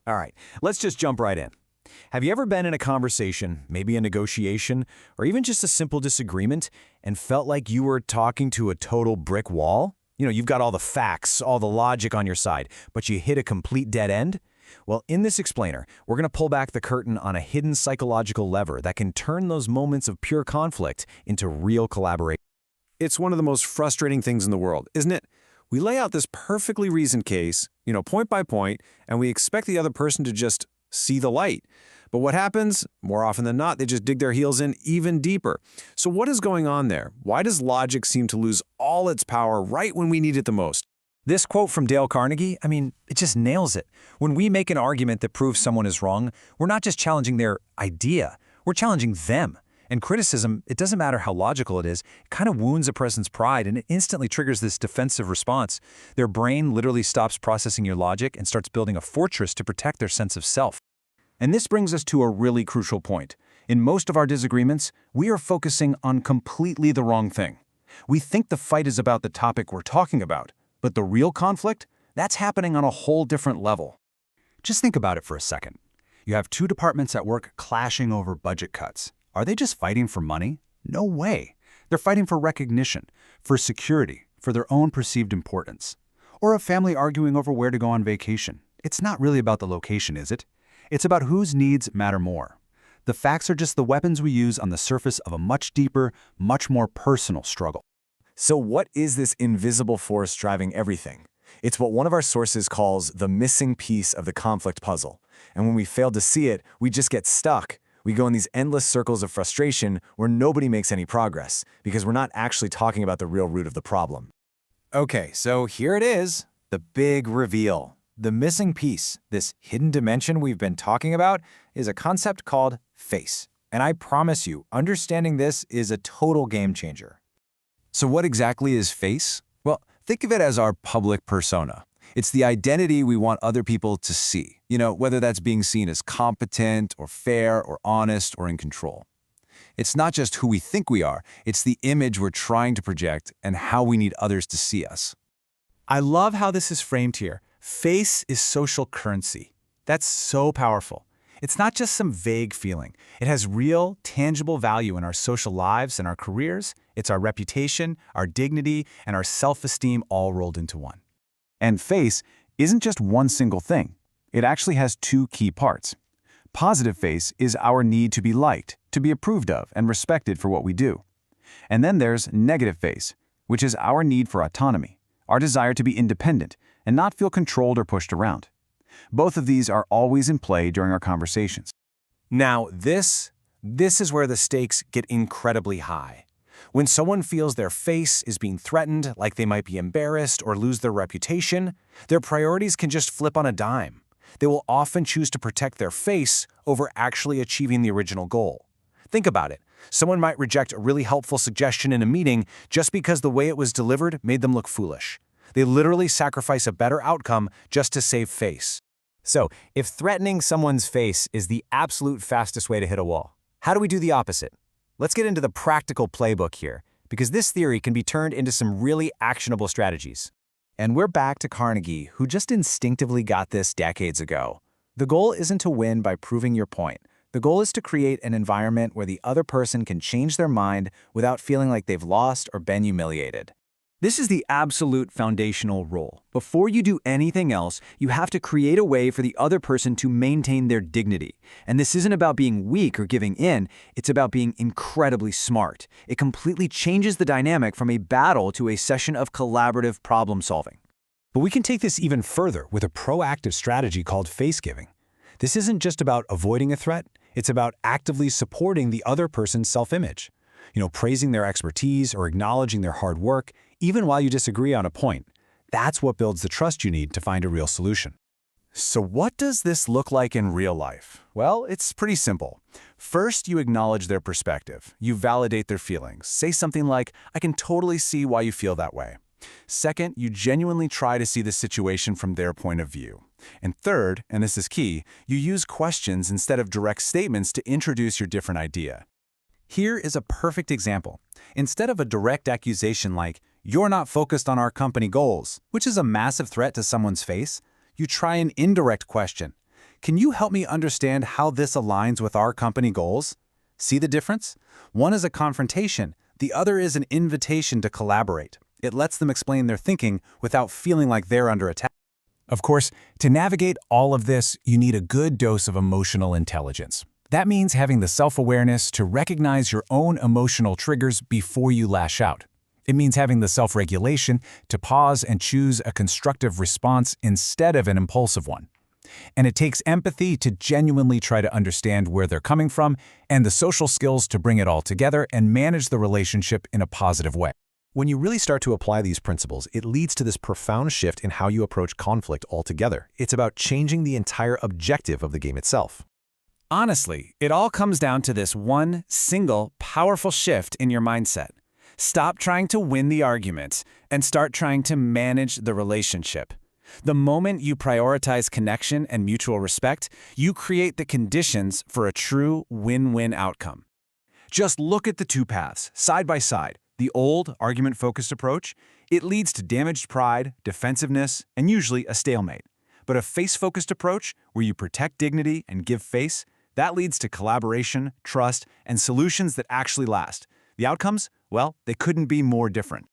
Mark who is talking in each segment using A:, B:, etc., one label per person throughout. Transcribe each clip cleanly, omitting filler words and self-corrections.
A: All right, let's just jump right in. Have you ever been in a conversation, maybe a negotiation, or even just a simple disagreement, and felt like you were talking to a total brick wall? You've got all the facts, all the logic on your side, but you hit a complete dead end? Well, in this explainer, we're going to pull back the curtain on a hidden psychological lever that can turn those moments of pure conflict into real collaboration. It's one of the most frustrating things in the world, isn't it? We lay out this perfectly reasoned case, point by point, and we expect the other person to just see the light. But what happens? More often than not, they just dig their heels in even deeper. So what is going on there? Why does logic seem to lose all its power right when we need it the most? This quote from Dale Carnegie, it just nails it. When we make an argument that proves someone is wrong, we're not just challenging their idea, we're challenging them. And criticism, it doesn't matter how logical it is, it kind of wounds a person's pride and it instantly triggers this defensive response. Their brain literally stops processing your logic and starts building a fortress to protect their sense of self. And this brings us to a really crucial point. In most of our disagreements, we are focusing on completely the wrong thing. We think the fight is about the topic we're talking about, but the real conflict, that's happening on a whole different level. Just think about it for a second. You have two departments at work clashing over budget cuts. Are they just fighting for money? No way. They're fighting for recognition, for security, for their own perceived importance. Or a family arguing over where to go on vacation. It's not really about the location, is it? It's about whose needs matter more. The facts are just the weapons we use on the surface of a much deeper, much more personal struggle. So what is this invisible force driving everything? It's what one of our sources calls the missing piece of the conflict puzzle. And when we fail to see it, we just get stuck. We go in these endless circles of frustration where nobody makes any progress because we're not actually talking about the real root of the problem. Okay, so here it is, the big reveal. The missing piece, this hidden dimension we've been talking about, is a concept called face. And I promise you, understanding this is a total game changer. So what exactly is face? Well, think of it as our public persona. It's the identity we want other people to see, whether that's being seen as competent or fair or honest or in control. It's not just who we think we are, it's the image we're trying to project and how we need others to see us. I love how this is framed here. Face is social currency. That's so powerful. It's not just some vague feeling. It has real, tangible value in our social lives and our careers. It's our reputation, our dignity, and our self-esteem all rolled into one. And face isn't just one single thing. It actually has two key parts. Positive face is our need to be liked, to be approved of, and respected for what we do. And then there's negative face, which is our need for autonomy, our desire to be independent and not feel controlled or pushed around. Both of these are always in play during our conversations. Now, this is where the stakes get incredibly high. When someone feels their face is being threatened, like they might be embarrassed or lose their reputation, their priorities can just flip on a dime. They will often choose to protect their face over actually achieving the original goal. Think about it. Someone might reject a really helpful suggestion in a meeting just because the way it was delivered made them look foolish. They literally sacrifice a better outcome just to save face. So, if threatening someone's face is the absolute fastest way to hit a wall, how do we do the opposite? Let's get into the practical playbook here, because this theory can be turned into some really actionable strategies. And we're back to Carnegie, who just instinctively got this decades ago. The goal isn't to win by proving your point. The goal is to create an environment where the other person can change their mind without feeling like they've lost or been humiliated. This is the absolute foundational rule. Before you do anything else, you have to create a way for the other person to maintain their dignity. And this isn't about being weak or giving in, it's about being incredibly smart. It completely changes the dynamic from a battle to a session of collaborative problem solving. But we can take this even further with a proactive strategy called face giving. This isn't just about avoiding a threat, it's about actively supporting the other person's self-image. Praising their expertise or acknowledging their hard work, even while you disagree on a point. That's what builds the trust you need to find a real solution. So what does this look like in real life? Well, it's pretty simple. First, you acknowledge their perspective. You validate their feelings. Say something like, "I can totally see why you feel that way." Second, you genuinely try to see the situation from their point of view. And third, and this is key, you use questions instead of direct statements to introduce your different idea. Here is a perfect example. Instead of a direct accusation like, "You're not focused on our company goals," which is a massive threat to someone's face, you try an indirect question.
B: Can you help me understand how this aligns with our company goals? See the difference? One is a confrontation, the other is an invitation to collaborate. It lets them explain their thinking without feeling like they're under attack.
A: Of course, to navigate all of this, you need a good dose of emotional intelligence. That means having the self-awareness to recognize your own emotional triggers before you lash out. It means having the self-regulation to pause and choose a constructive response instead of an impulsive one. And it takes empathy to genuinely try to understand where they're coming from and the social skills to bring it all together and manage the relationship in a positive way.
C: When you really start to apply these principles, it leads to this profound shift in how you approach conflict altogether. It's about changing the entire objective of the game itself.
D: Honestly, it all comes down to this one single, powerful shift in your mindset. Stop trying to win the argument and start trying to manage the relationship. The moment you prioritize connection and mutual respect, you create the conditions for a true win-win outcome.
A: Just look at the two paths, side by side. The old, argument-focused approach, it leads to damaged pride, defensiveness, and usually a stalemate. But a face-focused approach, where you protect dignity and give face, that leads to collaboration, trust, and solutions that actually last. The outcomes? Well, they couldn't be more different.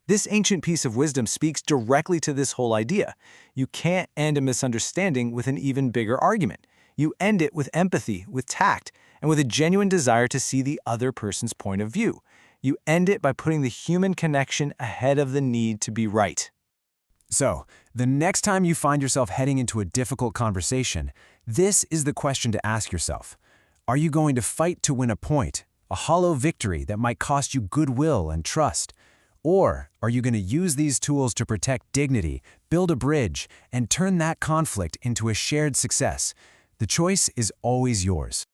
A: This ancient piece of wisdom speaks directly to this whole idea. You can't end a misunderstanding with an even bigger argument. You end it with empathy, with tact, and with a genuine desire to see the other person's point of view. You end it by putting the human connection ahead of the need to be right. So, the next time you find yourself heading into a difficult conversation, this is the question to ask yourself. Are you going to fight to win a point, a hollow victory that might cost you goodwill and trust? Or are you going to use these tools to protect dignity, build a bridge, and turn that conflict into a shared success? The choice is always yours.